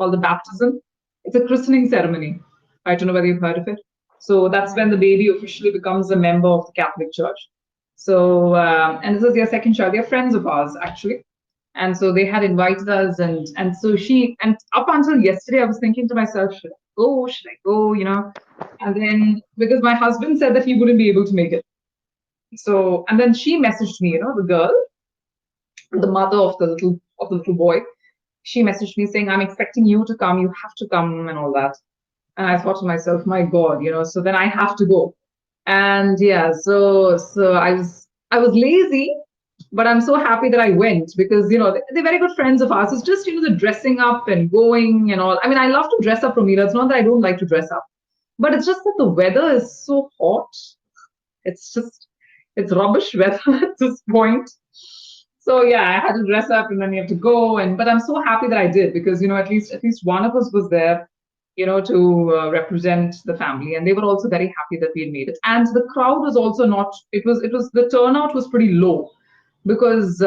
called the baptism. It's a christening ceremony. I don't know whether you've heard of it. So that's when the baby officially becomes a member of the Catholic Church. So, and this is their second child. They're friends of ours, actually. And so they had invited us, and so and up until yesterday, I was thinking to myself, should I go? Should I go? And then because my husband said that he wouldn't be able to make it. So, and then she messaged me, the girl, the mother of the little boy. She messaged me saying, "I'm expecting you to come. You have to come," and all that. And I thought to myself, my God, so then I have to go. And yeah, so I was lazy, but I'm so happy that I went because they're very good friends of ours. It's just the dressing up and going and all. I mean, I love to dress up, Romila. It's not that I don't like to dress up, but it's just that the weather is so hot. It's rubbish weather at this point. So yeah, I had to dress up and then you have to go. But I'm so happy that I did because at least one of us was there, to represent the family, and they were also very happy that we had made it. And the crowd was also not. It was the turnout was pretty low because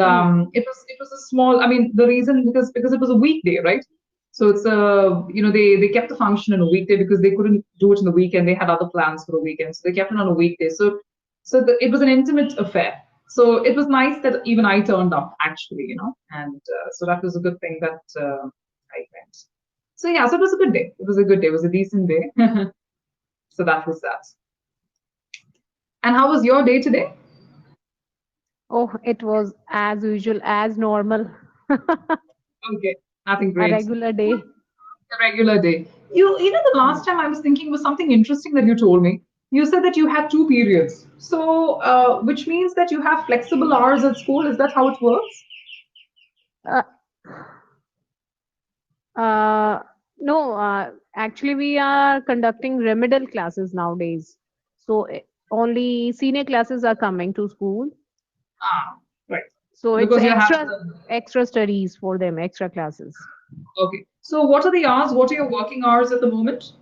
it was a small. I mean, the reason because it was a weekday, right? So it's they kept the function on a weekday because they couldn't do it in the weekend. They had other plans for the weekend, so they kept it on a weekday. So it was an intimate affair. So it was nice that even I turned up actually, and so that was a good thing that I went. So yeah, so it was a good day. It was a good day. It was a decent day. So that was that. And how was your day today? Oh, it was as usual, as normal. Okay, nothing A great. regular day. A regular day. The last time I was thinking was something interesting that you told me. You said that you had two periods. So, which means that you have flexible hours at school. Is that how it works? Uh, uh, no, actually, we are conducting remedial classes nowadays. So only senior classes are coming to school. Ah, right. So it's Because you're having extra studies for them, extra classes. okay. So, what are the hours? What are your working hours at the moment?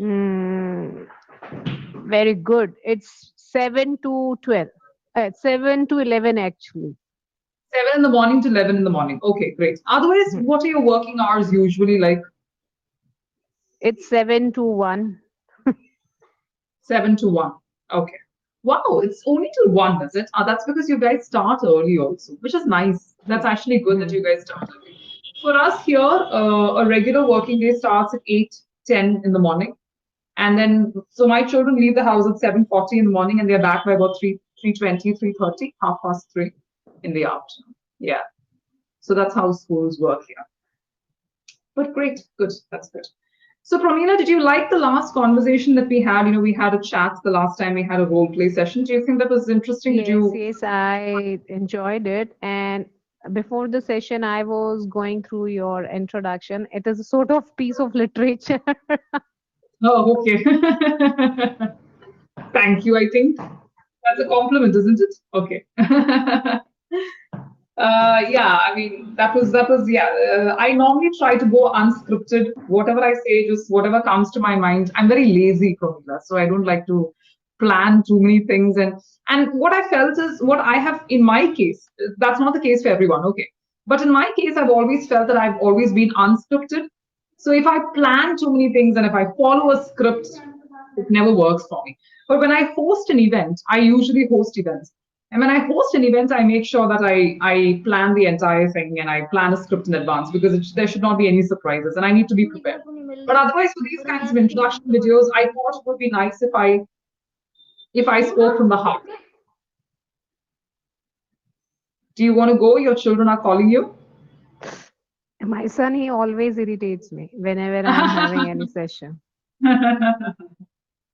Mm, very good. It's 7 to 12. 7 to 11 actually. 7 in the morning to 11 in the morning. Okay, great. Otherwise, Mhm. what are your working hours usually like? It's 7 to 1. 7 to 1. Okay. Wow, it's only till 1, is it? That's because you guys start early also, which is nice. That's actually good that you guys start early. For us here, a regular working day starts at 8:10 in the morning. And then, so my children leave the house at 7:40 in the morning and they're back by about 3:20, 3:30, 3:30 in the afternoon. Yeah. So that's how schools work here. But great, good, that's good. So, Pramila, did you like the last conversation that we had? We had a chat the last time we had a role play session. Do you think that was interesting? Did Yes, you? yes, I enjoyed it. And before the session, I was going through your introduction. It is a sort of piece of literature. Oh, okay. Thank you. I think that's a compliment, isn't it? Okay. Yeah, I mean that was yeah. I normally try to go unscripted. Whatever I say, just whatever comes to my mind. I'm very lazy, Pramila, so I don't like to plan too many things. And what I felt is what I have in my case. That's not the case for everyone, okay. But in my case, I've always felt that I've always been unscripted. So if I plan too many things and if I follow a script, it never works for me. But when I host an event, I usually host events. And when I host an event, I make sure that I plan the entire thing and I plan a script in advance because there should not be any surprises and I need to be prepared. But otherwise, for these kinds of introduction videos, I thought it would be nice if I spoke from the heart. Do you want to go? Your children are calling you. My son, he always irritates me whenever I'm having any session.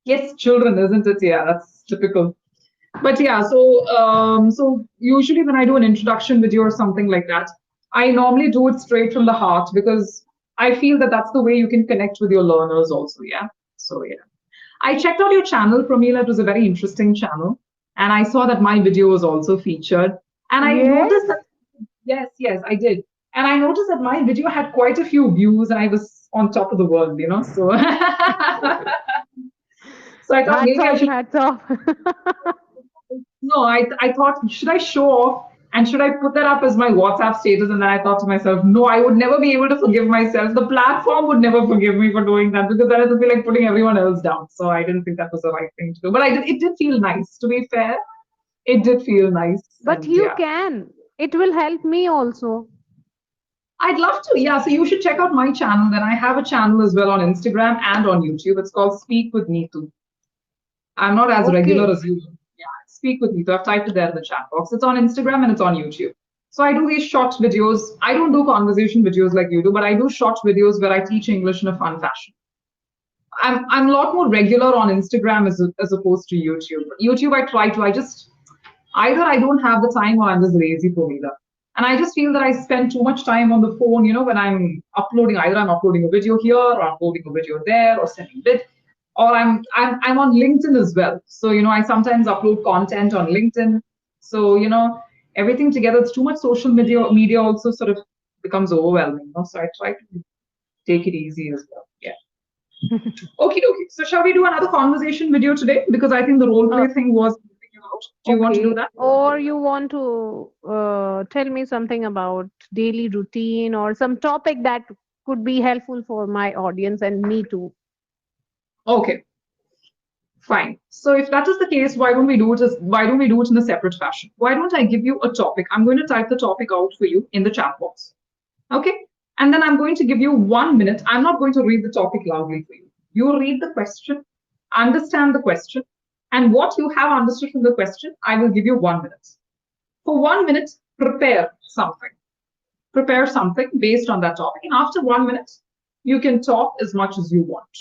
Yes, children, isn't it? Yeah, that's typical. But yeah, so usually when I do an introduction video or something like that, I normally do it straight from the heart because I feel that that's the way you can connect with your learners also. Yeah. So yeah, I checked out your channel, Pramila. It was a very interesting channel, and I saw that my video was also featured. And I noticed Yes. that yes, I did. And I noticed that my video had quite a few views, and I was on top of the world. So so I thought Hats maybe I off, should. hats off. No, I thought, should I show off? And should I put that up as my WhatsApp status? And then I thought to myself, no, I would never be able to forgive myself. The platform would never forgive me for doing that because then it would be like putting everyone else down. So I didn't think that was the right thing to do. But it did feel nice. To be fair, it did feel nice. But And you yeah, can. It will help me also. I'd love to. Yeah. So you should check out my channel. Then I have a channel as well on Instagram and on YouTube. It's called Speak with Neetu. I'm not as regular Okay. as you. Yeah, speak with me. So I've typed it there in the chat box. It's on Instagram and it's on YouTube. So I do these short videos. I don't do conversation videos like you do, but I do short videos where I teach English in a fun fashion. I'm a lot more regular on Instagram as opposed to YouTube. YouTube, I just either I don't have the time or I'm just lazy for either. And I just feel that I spend too much time on the phone, when I'm uploading, either I'm uploading a video here or uploading a video there or sending bit, or I'm on LinkedIn as well. So, I sometimes upload content on LinkedIn. So, everything together, it's too much social media also sort of becomes overwhelming. So I try to take it easy as well. Yeah. Okay, okay. So shall we do another conversation video today? Because I think the role Uh, play thing was out. Do you want to do okay. that? Or you want to tell me something about daily routine or some topic that could be helpful for my audience and me too. Okay, fine. So if that is the case, why don't we do it in a separate fashion? Why don't I give you a topic? I'm going to type the topic out for you in the chat box. Okay? And then I'm going to give you 1 minute. I'm not going to read the topic loudly for you. You read the question, understand the question, and what you have understood from the question, I will give you 1 minute. For 1 minute, prepare something based on that topic. And after 1 minute, you can talk as much as you want.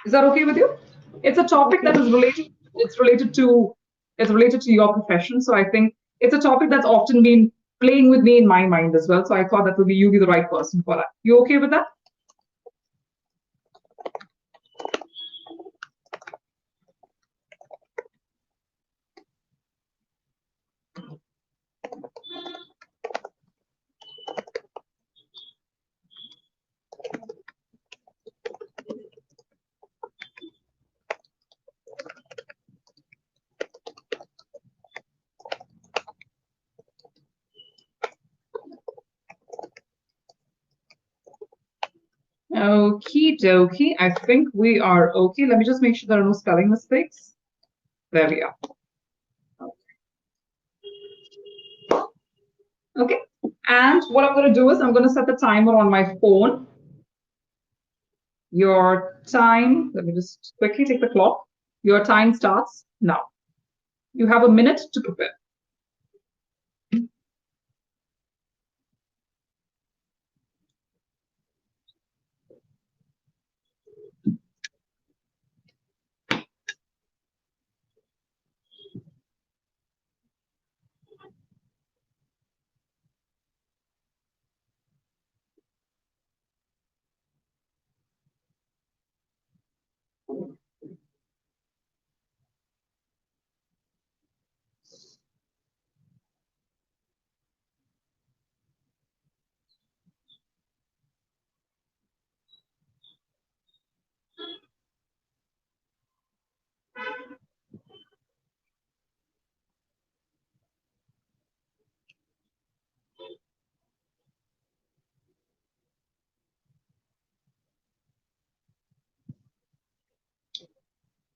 Is that okay with you? It's a topic that Okay. is related. It's related to your profession. So I think it's a topic that's often been playing with me in my mind as well. So I thought that would be you be the right person for that. You okay with that? Okie dokie. I think we are okay. Let me just make sure there are no spelling mistakes. There we are. Okay. And what I'm going to do is I'm going to set the timer on my phone. Your time, let me just quickly take the clock. Your time starts now. You have a minute to prepare.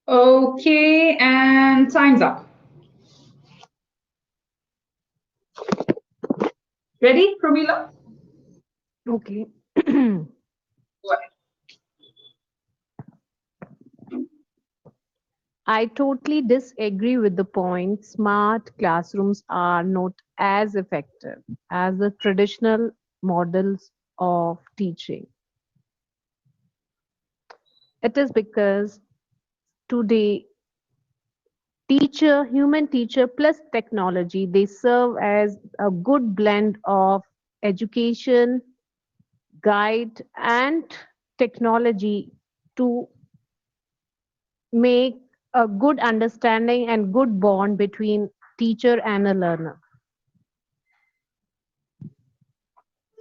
Okay, and time's up. Ready, Pramila? Okay. Go ahead. I totally disagree with the point. Smart classrooms are not as effective as the traditional models of teaching. It is because today, human teacher plus technology, they serve as a good blend of education, guide, and technology to make a good understanding and good bond between teacher and a learner.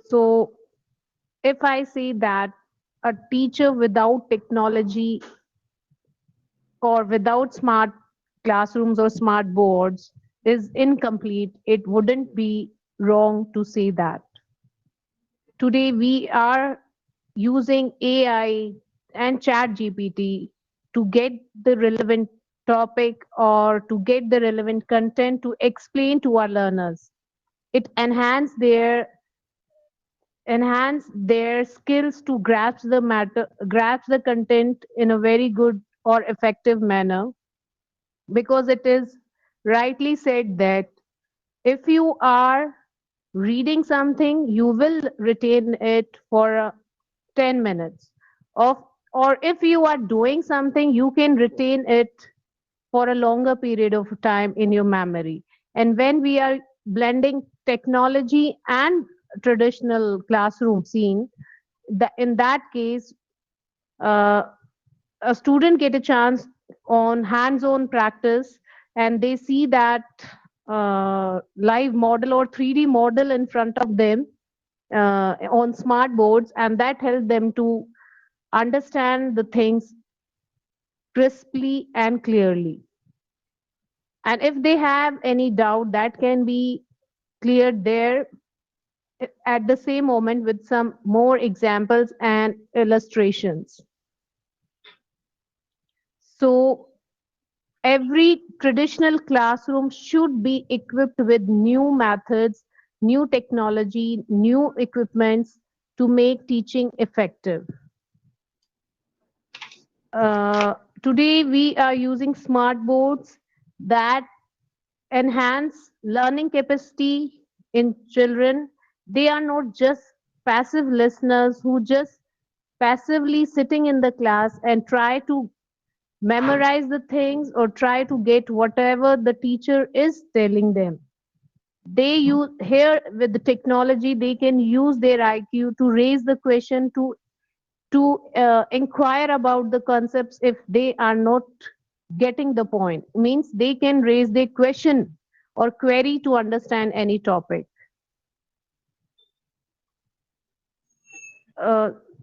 So if I say that a teacher without technology or without smart classrooms or smart boards, is incomplete, it wouldn't be wrong to say that. Today we are using AI and chat GPT to get the relevant topic or to get the relevant content to explain to our learners. It enhance their skills to grasp the matter, grasp the content in a very good or effective manner, because it is rightly said that if you are reading something, you will retain it for 10 minutes of, or if you are doing something, you can retain it for a longer period of time in your memory. And when we are blending technology and traditional classroom scene, in that case, uh, a student get a chance on hands-on practice, and they see that live model or 3D model in front of them on smart boards, and that helps them to understand the things crisply and clearly. And if they have any doubt, that can be cleared there at the same moment with some more examples and illustrations. So every traditional classroom should be equipped with new methods, new technology, new equipments to make teaching effective. Uh, Today we are using smart boards that enhance learning capacity in children. They are not just passive listeners who just passively sitting in the class and try to memorize the things or try to get whatever the teacher is telling them. They use here with the technology, they can use their IQ to raise the question, to inquire about the concepts if they are not getting the point. Means they can raise their question or query to understand any topic.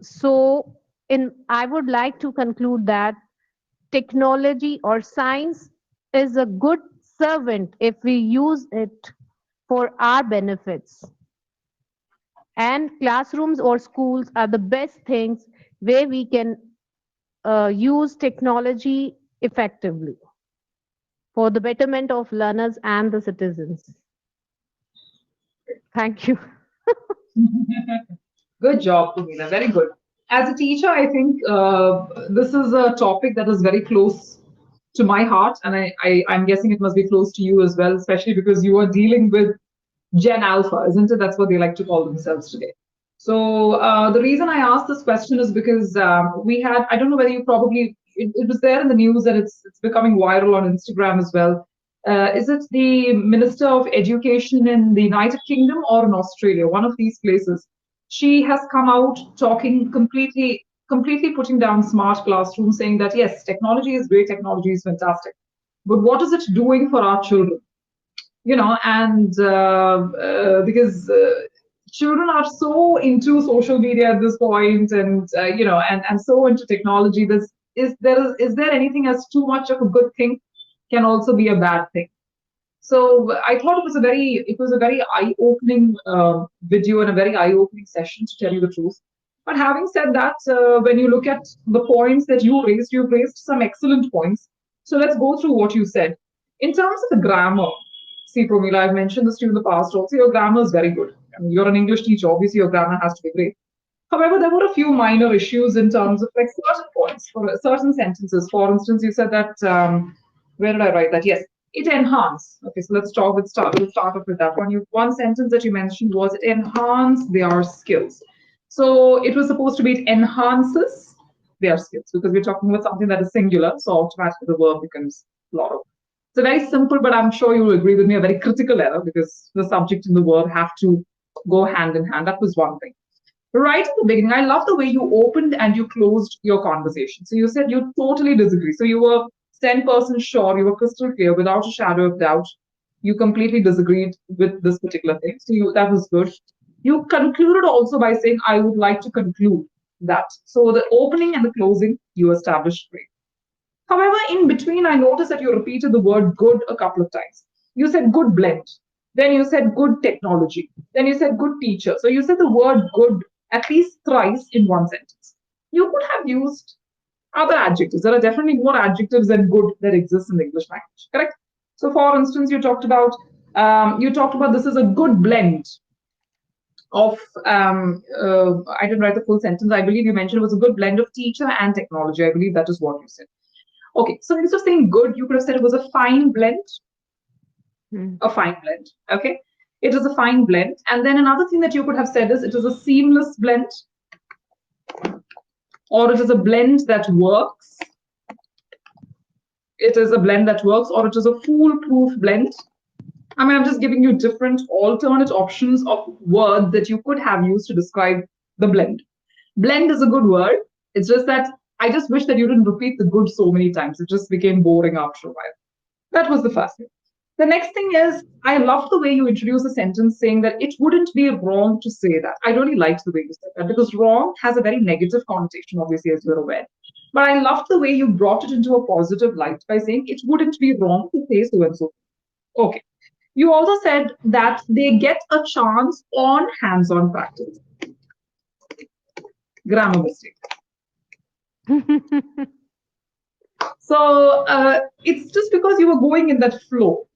So, in I would like to conclude that technology or science is a good servant if we use it for our benefits. And classrooms or schools are the best things where we can use technology effectively for the betterment of learners and the citizens. Thank you. Good job, Pumila. Very good. As a teacher, I think this is a topic that is very close to my heart, and I'm guessing it must be close to you as well, especially because you are dealing with Gen Alpha, isn't it? That's what they like to call themselves today. So the reason I asked this question is because we had, I don't know whether you probably, it was there in the news and it's becoming viral on Instagram as well. Is it the Minister of Education in the United Kingdom or in Australia? One of these places. She has come out talking completely putting down smart classrooms, saying that yes, technology is great, technology is fantastic, but what is it doing for our children? And because children are so into social media at this point, and and so into technology, this is there anything as too much of a good thing can also be a bad thing. So I thought it was a very eye-opening video and a very eye-opening session, to tell you the truth. But having said that, when you look at the points that you've raised some excellent points. So let's go through what you said. In terms of the grammar, see, Promila, I've mentioned this to you in the past also, your grammar is very good. I mean, you're an English teacher, obviously your grammar has to be great. However, there were a few minor issues in terms of like certain points for certain sentences. For instance, you said that, where did I write that? Yes, it enhance. Okay, so we'll start off with that one. One sentence that you mentioned was it enhance their skills. So it was supposed to be it enhances their skills, because we're talking about something that is singular, so automatically the verb becomes plural. It's a very simple, but I'm sure you'll agree with me, a very critical error, because the subject and the verb have to go hand in hand. That was one thing. Right at the beginning, I love the way you opened and you closed your conversation. So you said you totally disagree. So you were 10% sure, you were crystal clear, without a shadow of doubt. You completely disagreed with this particular thing. So that was good. You concluded also by saying, I would like to conclude that. So the opening and the closing, you established great. However, in between, I noticed that you repeated the word good a couple of times. You said good blend. Then you said good technology. Then you said good teacher. So you said the word good at least thrice in one sentence. You could have used other adjectives. There are definitely more adjectives than good that exist in the English language. Correct? So, for instance, you talked about this is a good blend of I didn't write the full sentence. I believe you mentioned it was a good blend of teacher and technology. I believe that is what you said. Okay, so instead of saying good, you could have said it was a fine blend. A fine blend. Okay, it is a fine blend. And then another thing that you could have said is it is a seamless blend, or it is a blend that works. It is a blend that works, or it is a foolproof blend. I mean, I'm just giving you different alternate options of words that you could have used to describe the blend. Blend is a good word. It's just that I just wish that you didn't repeat the good so many times. It just became boring after a while. That was the first thing. The next thing is, I love the way you introduce a sentence saying that it wouldn't be wrong to say that. I really liked the way you said that because wrong has a very negative connotation, obviously, as you're aware. But I loved the way you brought it into a positive light by saying it wouldn't be wrong to say so and so. Okay. You also said that they get a chance on hands-on practice. Grammar mistake. So it's just because you were going in that flow.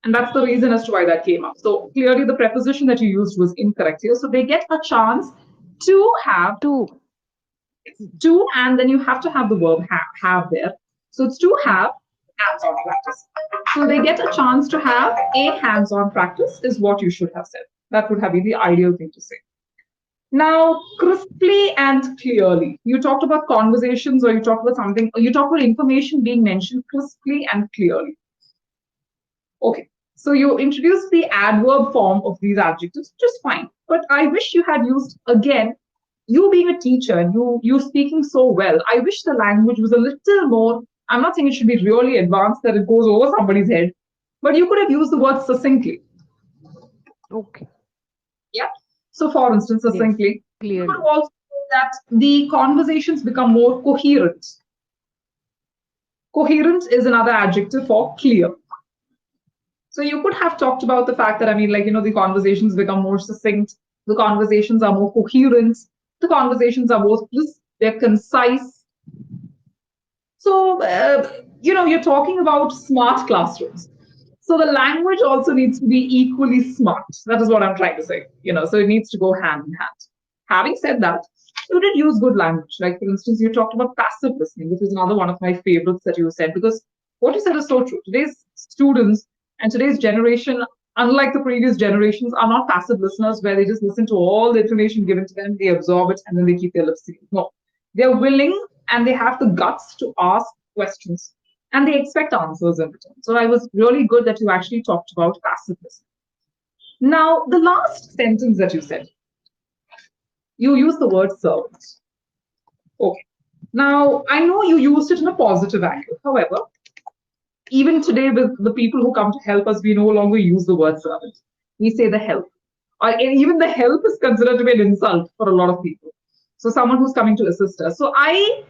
And that's the reason as to why that came up. So clearly the preposition that you used was incorrect here. So they get a chance to have to, and then you have to have the verb have there. So it's to have hands-on practice. So they get a chance to have a hands-on practice is what you should have said. That would have been the ideal thing to say. Now, crisply and clearly, you talked about conversations or you talked about something, or you talked about information being mentioned crisply and clearly. Okay, so you introduced the adverb form of these adjectives, which is fine. But I wish you had used, again, you being a teacher and you speaking so well, I wish the language was a little more, I'm not saying it should be really advanced that it goes over somebody's head, but you could have used the word succinctly. Okay. Yeah. So for instance, succinctly, yes, you could also say that the conversations become more coherent. Coherent is another adjective for clear. So you could have talked about the fact that, I mean, like, the conversations become more succinct, the conversations are more coherent, the conversations are more crisp, they're concise. So, you're talking about smart classrooms. So the language also needs to be equally smart. That is what I'm trying to say. So it needs to go hand in hand. Having said that, you did use good language. Like, for instance, you talked about passive listening, which is another one of my favorites that you said, because what you said is so true. Today's students and today's generation, unlike the previous generations, are not passive listeners where they just listen to all the information given to them, they absorb it, and then they keep their lips sealed. No, they're willing and they have the guts to ask questions and they expect answers in return. So I was really good that you actually talked about passive listening. Now, the last sentence that you said, you used the word servant. Okay. Now, I know you used it in a positive angle. However, even today, with the people who come to help us, we no longer use the word servant. We say the help. Or even the help is considered to be an insult for a lot of people. So someone who's coming to assist us. So I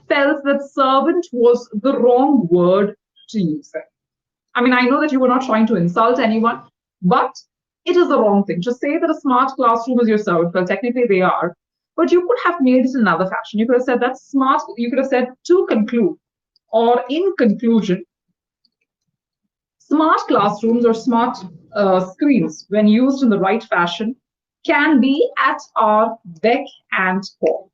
felt that servant was the wrong word to use. I mean, I know that you were not trying to insult anyone, but it is the wrong thing. To say that a smart classroom is your servant, well, technically they are, but you could have made it in another fashion. You could have said that smart, you could have said to conclude, or in conclusion, smart classrooms or smart screens, when used in the right fashion, can be at our beck and call,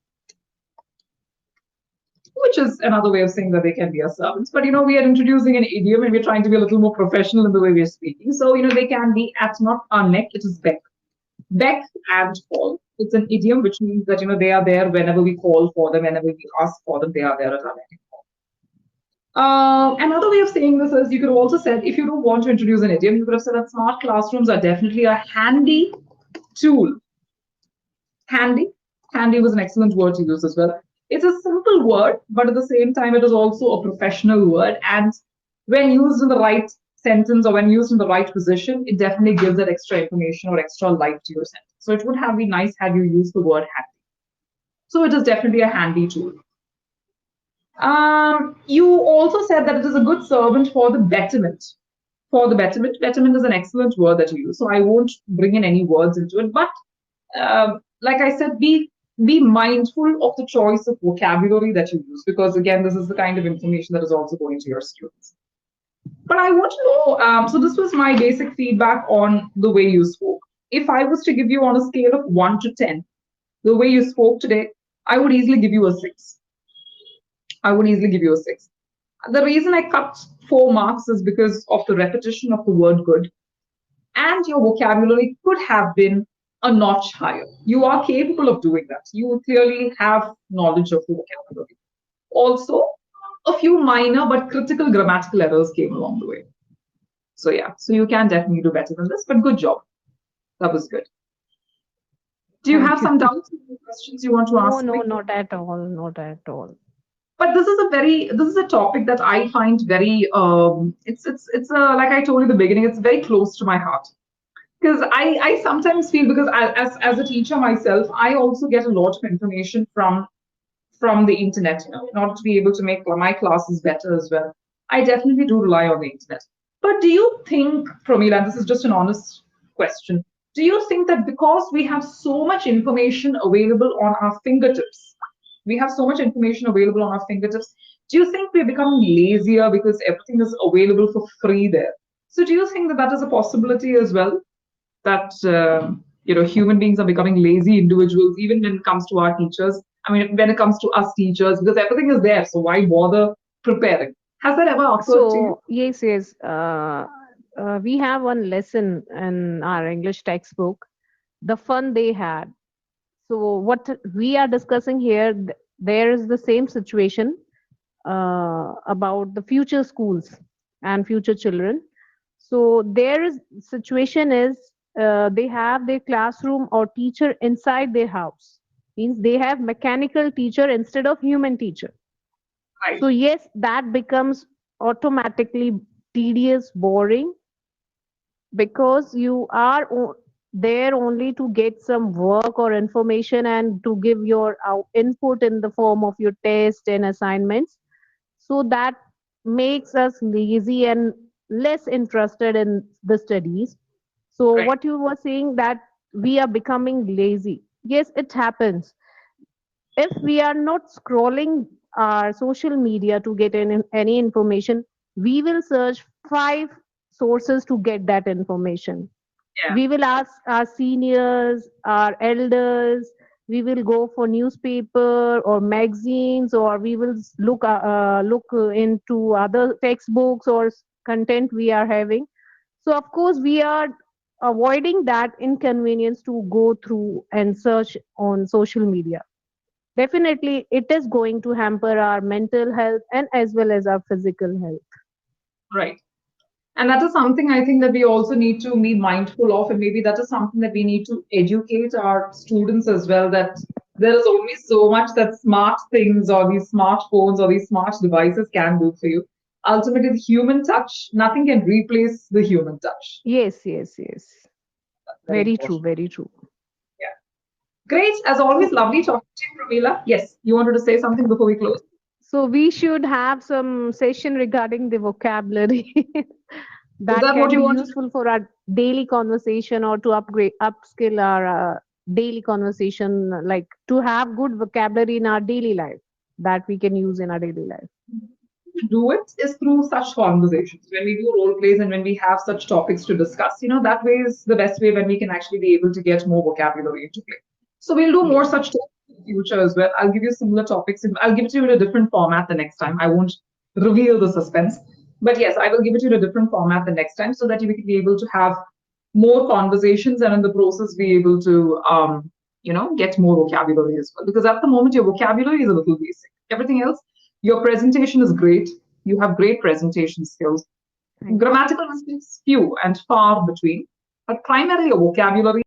which is another way of saying that they can be our servants. But we are introducing an idiom and we're trying to be a little more professional in the way we're speaking. So they can be at not our neck, it is beck. Beck and call. It's an idiom which means that they are there whenever we call for them, whenever we ask for them, they are there at our beck and call. Another way of saying this is you could have also said, if you don't want to introduce an idiom, you could have said that smart classrooms are definitely a handy tool. Handy was an excellent word to use as well. It's a simple word, but at the same time, it is also a professional word. And when used in the right sentence or when used in the right position, it definitely gives that extra information or extra life to your sentence. So it would have been nice had you used the word handy. So it is definitely a handy tool. You also said that it is a good servant for the betterment. for the betterment. Betterment is an excellent word that you use, so I won't bring in any words into it. But like I said, be mindful of the choice of vocabulary that you use, because again, this is the kind of information that is also going to your students. But I want to know, so this was my basic feedback on the way you spoke. If I was to give you on a scale of 1 to 10, the way you spoke today, I would easily give you a 6. I would easily give you a 6. The reason I cut 4 marks is because of the repetition of the word good. And your vocabulary could have been a notch higher. You are capable of doing that. You clearly have knowledge of the vocabulary. Also, a few minor but critical grammatical errors came along the way. So yeah, so you can definitely do better than this, but good job. That was good. Do you have Thank you. some doubts or questions you want to No, ask no, me? not at all. Not at all. But this is a topic that I find very it's like I told you in the beginning, it's very close to my heart. Because I sometimes feel, because as a teacher myself, I also get a lot of information from the internet, in order to be able to make my classes better as well. I definitely do rely on the internet. But do you think, Pramila, and this is just an honest question, do you think that because we have so much information available on our fingertips, we have so much information available on our fingertips, do you think we're becoming lazier because everything is available for free there? So do you think that that is a possibility as well? That human beings are becoming lazy individuals, even when it comes to our teachers. I mean, when it comes to us teachers, because everything is there, so why bother preparing? Has that ever occurred to you? So, yes, yes. We have one lesson in our English textbook, the fun they had. So, what we are discussing here, there is the same situation about the future schools and future children. So, their situation is they have their classroom or teacher inside their house. Means they have mechanical teacher instead of human teacher. Right. So yes, that becomes automatically tedious, boring, because you are there only to get some work or information and to give your input in the form of your test and assignments. So that makes us lazy and less interested in the studies. So Right. what you were saying, that we are becoming lazy. Yes, it happens. If we are not scrolling our social media to get any information, we will search 5 sources to get that information. Yeah. We will ask our seniors, our elders, we will go for newspaper or magazines, or we will look into other textbooks or content we are having. So of course we are avoiding that inconvenience to go through and search on social media. Definitely, it is going to hamper our mental health and as well as our physical health. Right. And that is something I think that we also need to be mindful of, and maybe that is something that we need to educate our students as well, that there is only so much that smart things or these smartphones or these smart devices can do for you. Ultimately, the human touch, nothing can replace the human touch. Yes, yes, yes. Very Very true, important. very true. Yeah. Great. As always, So, lovely talking to you, Pramila. Yes, you wanted to say something before we close? so we should have some session regarding the vocabulary Is that that what can you be wanted to useful for our daily conversation or to upskill our daily conversation, like to have good vocabulary in our daily life that we can use in our daily life. do it is through such conversations. When we do role plays and when we have such topics to discuss, that way is the best way when we can actually be able to get more vocabulary into play. So we'll do more Yes. such topics in the future as well. I'll give you similar topics and I'll give it to you in a different format the next time. I won't reveal the suspense. But yes, I will give it to you in a different format the next time so that you can be able to have more conversations and in the process be able to get more vocabulary as well. Because at the moment your vocabulary is a little basic. Everything else, your presentation is great. You have great presentation skills. Thank you. Grammatical mistakes, few and far between. But primarily your vocabulary